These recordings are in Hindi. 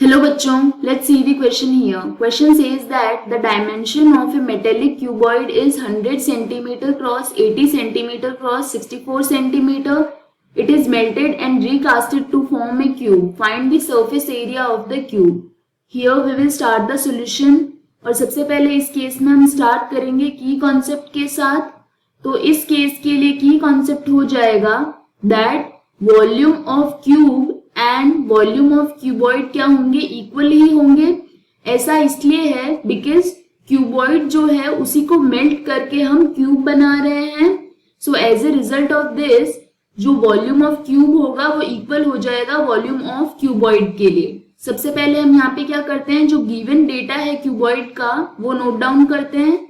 Hello बच्चों, let's see the question here. Question says that the dimension of a metallic cuboid is 100 centimeter cross 80 centimeter cross 64 centimeter. It is melted and recasted to form a cube. Find the surface area of the cube. Here we will start the solution. और सबसे पहले इस केस में हम स्टार्ट करेंगे की कॉन्सेप्ट के साथ. तो इस केस के लिए की कॉन्सेप्ट हो जाएगा that volume of cube and volume of cuboid क्या होंगे, इक्वल ही होंगे. ऐसा इसलिए है बिकॉज क्यूबॉइड जो है उसी को मेल्ट करके हम क्यूब बना रहे हैं. So as a result of this जो वॉल्यूम ऑफ क्यूब होगा वो इक्वल हो जाएगा वॉल्यूम ऑफ क्यूबॉइड के लिए. सबसे पहले हम यहाँ पे क्या करते हैं, जो गिवन डेटा है क्यूबॉइड का वो नोट डाउन करते हैं.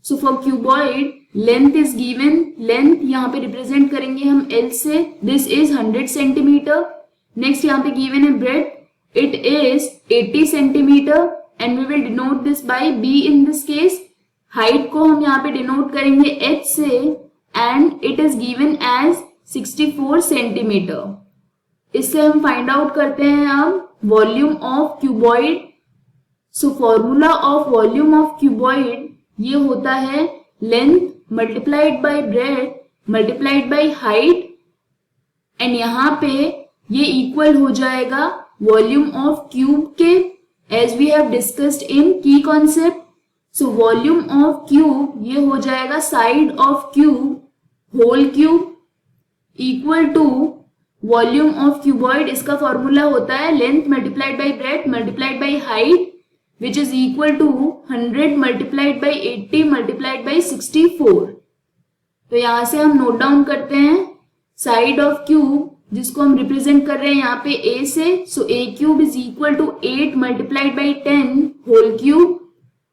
So for cuboid length is given. Length यहाँ पे रिप्रेजेंट करेंगे हम L से. This is 100 centimetre. नेक्स्ट यहाँ पे गिवन है breadth, it is 80 centimetre and we will denote this by B in this case. Height को हम यहाँ पे डिनोट करेंगे H से and it is given as 64 centimetre. इससे हम फाइंड आउट करते हैं अब volume of cuboid. So formula of volume of cuboid ये होता है length multiplied by breadth multiplied by height and यहाँ पे ये इक्वल हो जाएगा वॉल्यूम ऑफ क्यूब के as we have discussed in की concept. So volume of cube ये हो जाएगा side of cube whole cube equal to volume of cuboid. इसका फॉर्मूला होता है length multiplied by breadth multiplied by height which is equal to 100 multiplied by 80 multiplied by 64. तो यहां से हम नोट डाउन करते हैं साइड ऑफ क्यूब जिसको हम रिप्रेजेंट कर रहे हैं यहाँ पे A से. So A cube is equal to 8 multiplied by 10 whole cube.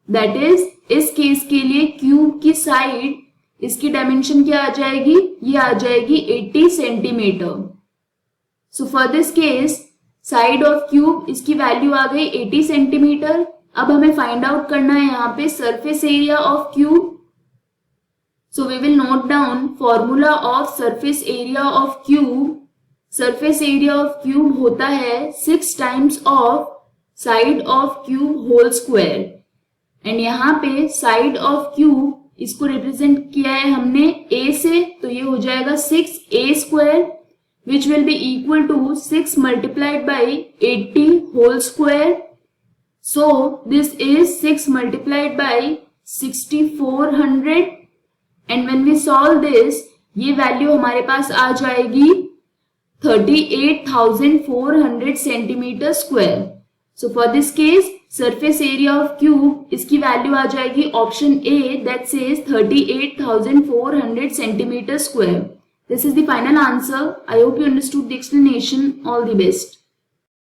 That is इस केस के लिए क्यूब की साइड इसकी डायमेंशन क्या आ जाएगी, ये आ जाएगी 80 centimetre. So for this case side of cube इसकी वैल्यू आ गई 80 सेंटीमीटर. अब हमें फाइंड आउट करना है यहाँ पे surface area of cube. So we will note down formula of surface area of cube. Surface area of cube होता है 6 times of side of cube whole square. And यहाँ पे साइड ऑफ क्यूब इसको रिप्रेजेंट किया है हमने A से, तो ये हो जाएगा 6A square which will be equal to 6 multiplied by 80 whole square. So this is 6 multiplied by 6400 and when we solve this ये वैल्यू हमारे पास आ जाएगी 38,400 centimetre square. So for this case surface area of cube इसकी वैल्यू आ जाएगी option A that says 38,400 centimetre square. This is the final answer. I hope you understood the explanation. All the best.